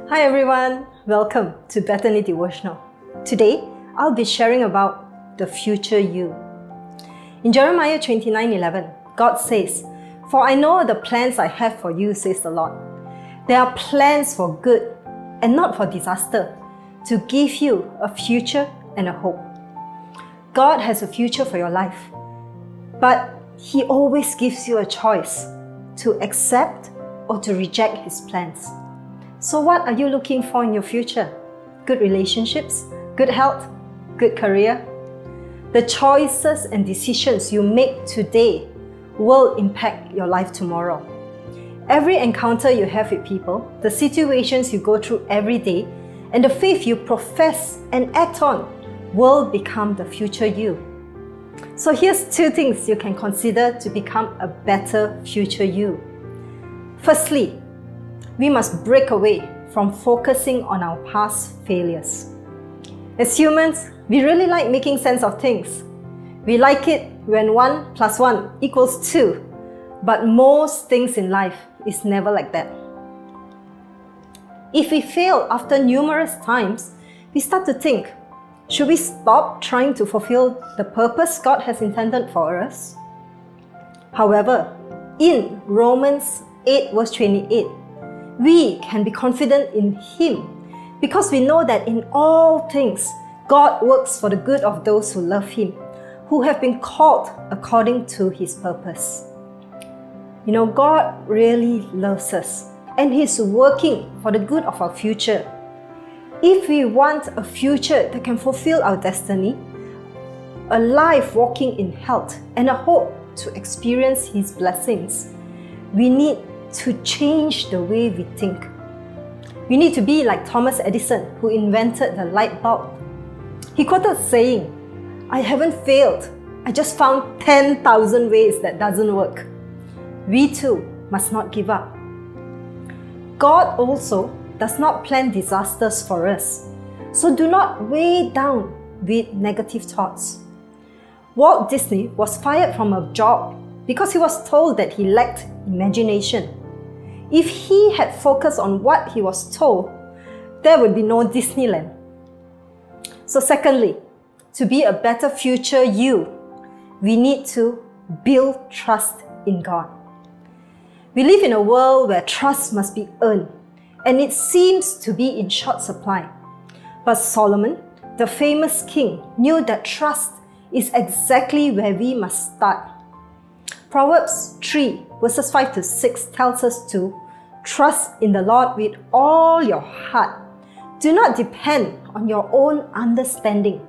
Hi everyone, welcome to Bethany Devotional. Today, I'll be sharing about the future you. In Jeremiah 29:11, God says, "For I know the plans I have for you, says the Lord. They are plans for good and not for disaster, to give you a future and a hope." God has a future for your life, but He always gives you a choice to accept or to reject His plans. So what are you looking for in your future? Good relationships, good health, good career? The choices and decisions you make today will impact your life tomorrow. Every encounter you have with people, the situations you go through every day, and the faith you profess and act on will become the future you. So here's 2 things you can consider to become a better future you. Firstly, we must break away from focusing on our past failures. As humans, we really like making sense of things. We like it when 1 + 1 = 2, but most things in life is never like that. If we fail after numerous times, we start to think, should we stop trying to fulfill the purpose God has intended for us? However, in Romans 8:28, we can be confident in Him because we know that in all things, God works for the good of those who love Him, who have been called according to His purpose. You know, God really loves us and He's working for the good of our future. If we want a future that can fulfill our destiny, a life walking in health, and a hope to experience His blessings, we need to change the way we think. We need to be like Thomas Edison, who invented the light bulb. He quoted saying, "I haven't failed, I just found 10,000 ways that doesn't work." We too must not give up. God also does not plan disasters for us, so do not weigh down with negative thoughts. Walt Disney was fired from a job because he was told that he lacked imagination. If he had focused on what he was told, there would be no Disneyland. So secondly, to be a better future you, we need to build trust in God. We live in a world where trust must be earned, and it seems to be in short supply. But Solomon, the famous king, knew that trust is exactly where we must start. Proverbs 3:5-6 tells us to trust in the Lord with all your heart. Do not depend on your own understanding.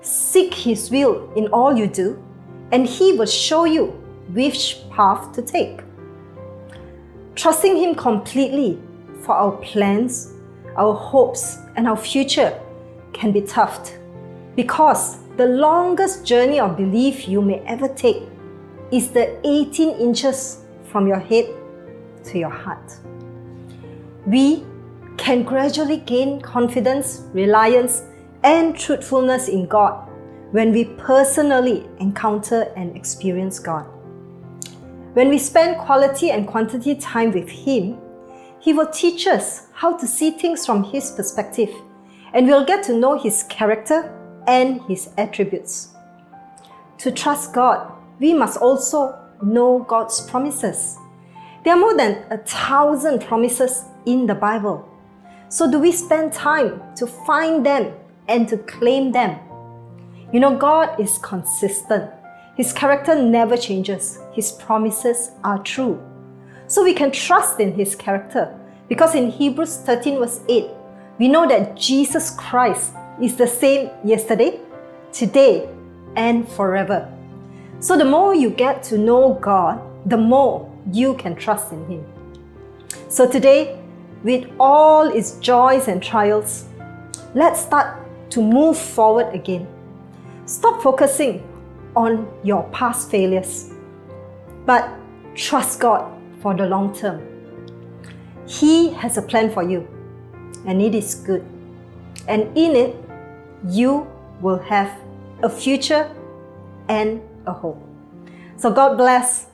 Seek His will in all you do, and He will show you which path to take. Trusting Him completely for our plans, our hopes, and our future can be tough, because the longest journey of belief you may ever take is the 18 inches from your head to your heart. We can gradually gain confidence, reliance, and truthfulness in God when we personally encounter and experience God. When we spend quality and quantity time with Him, He will teach us how to see things from His perspective, and we'll get to know His character and His attributes. To trust God, we must also know God's promises. There are more than 1,000 promises in the Bible. So do we spend time to find them and to claim them? You know, God is consistent. His character never changes. His promises are true. So we can trust in His character, because in Hebrews 13:8, we know that Jesus Christ is the same yesterday, today, and forever. So the more you get to know God, the more you can trust in Him. So today, with all its joys and trials, let's start to move forward again. Stop focusing on your past failures, but trust God for the long term. He has a plan for you, and it is good. And in it, you will have a future and a hope. So God bless.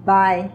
Bye.